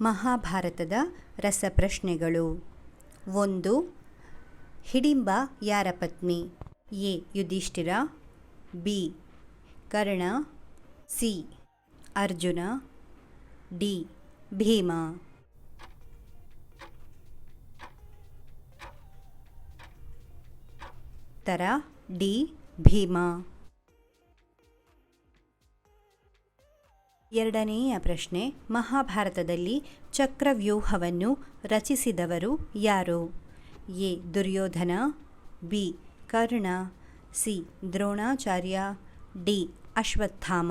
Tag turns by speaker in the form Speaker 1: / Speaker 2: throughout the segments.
Speaker 1: ಮಹಾಭಾರತದ ರಸಪ್ರಶ್ನೆಗಳು. 1. ಹಿಡಿಂಬ ಯಾರ ಪತ್ನಿ? A. Yudhishthira, B. Karna, C. Arjuna, D. Bhima. ಉತ್ತರ ಡಿ. ಭೀಮ. 2ನೇಯ ಪ್ರಶ್ನೆ, ಮಹಾಭಾರತದಲ್ಲಿ ಚಕ್ರವ್ಯೂಹವನ್ನು ರಚಿಸಿದವರು ಯಾರು? A. Duryodhana, B. Karna, C. Dronacharya, D. Ashwatthama.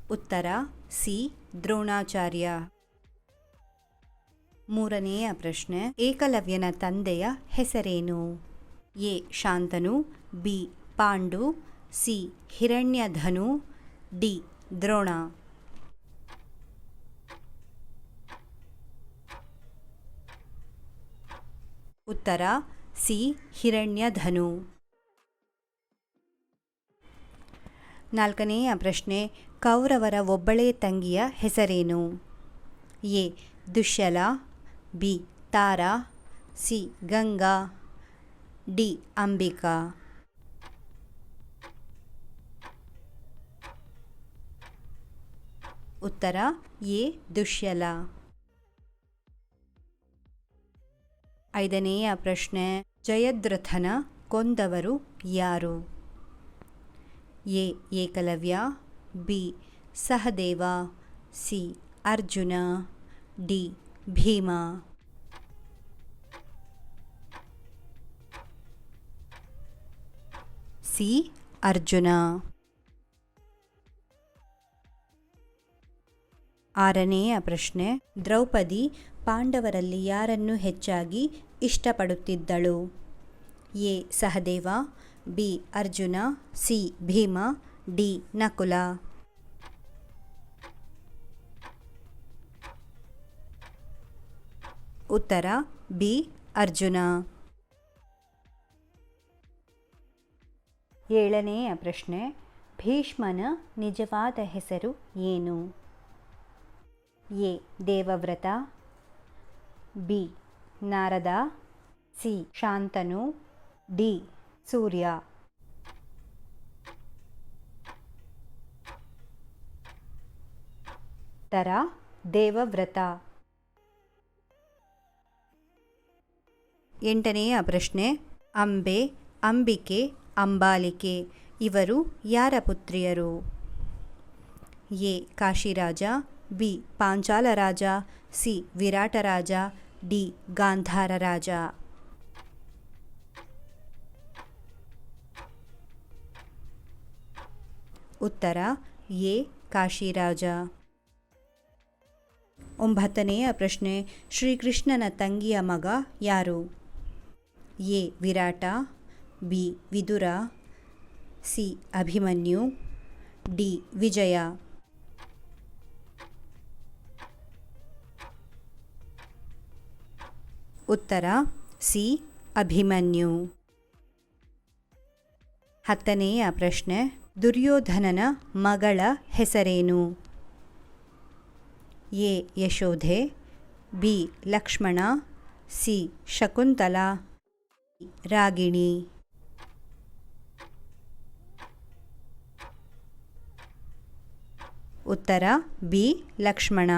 Speaker 1: ಉತ್ತರ ಸಿ. ದ್ರೋಣಾಚಾರ್ಯ. 3ನೇಯ ಪ್ರಶ್ನೆ, ಏಕಲವ್ಯನ ತಂದೆಯ ಹೆಸರೇನು? A. Shantanu, B. Pandu, C. Hiranyadhanu, D. Drona. ಉತ್ತರ ಸಿ. ಹಿರಣ್ಯಧನು. 4ನೇಯ ಪ್ರಶ್ನೆ, ಕೌರವರ ಒಬ್ಬಳೇ ತಂಗಿಯ ಹೆಸರೇನು? A. Dushala, B. Tara, C. Ganga, D. Ambika. ಉತ್ತರ ಎ. ದುಶ್ಯಲ. 5ನೇಯ ಪ್ರಶ್ನೆ, ಜಯದ್ರಥನ ಕೊಂದವರು ಯಾರು? A. Ekalavya, B. Sahadeva, C. Arjuna, D. Bhima. C. Arjuna. 6ನೇಯ ಪ್ರಶ್ನೆ, ದ್ರೌಪದಿ ಪಾಂಡವರಲ್ಲಿ ಯಾರನ್ನು ಹೆಚ್ಚಾಗಿ ಇಷ್ಟಪಡುತ್ತಿದ್ದಳು? A. Sahadeva, B. Arjuna, C. Bhima, D. Nakula. ಉತ್ತರ ಬಿ. ಅರ್ಜುನ. 7ನೇಯ ಪ್ರಶ್ನೆ, ಭೀಷ್ಮನ ನಿಜವಾದ ಹೆಸರು ಏನು? A. Devavrata, B. Narada, C. Shantanu, D. Surya. ಉತ್ತರ ದೇವವ್ರತ. 8ನೇಯ ಪ್ರಶ್ನೆ, ಅಂಬೆ, ಅಂಬಿಕೆ, ಅಂಬಾಲಿಕೆ ಇವರು ಯಾರ ಪುತ್ರಿಯರು? ಎ. ಕಾಶಿರಾಜ, ಬಿ. ಪಾಂಚಾಲ ರಾಜ, ಸಿ. ವಿರಾಟ ರಾಜ, ಡಿ. ಗಾಂಧಾರ ರಾಜ. ಉತ್ತರ ಎ. ಕಾಶಿರಾಜ. 9ನೇಯ ಪ್ರಶ್ನೆ, ಶ್ರೀಕೃಷ್ಣನ ತಂಗಿಯ ಮಗ ಯಾರು? A. Virata, B. Vidura, C. Abhimanyu, D. Vijaya. ಉತ್ತರ ಸಿ. ಅಭಿಮನ್ಯು. 10ನೇಯ ಪ್ರಶ್ನೆ, ದುರ್ಯೋಧನನ ಮಗಳ ಹೆಸರೇನು? A. Yashoda, B. Lakshmana, C. Shakuntala, Ragini. ಉತ್ತರ ಬಿ. ಲಕ್ಷ್ಮಣ.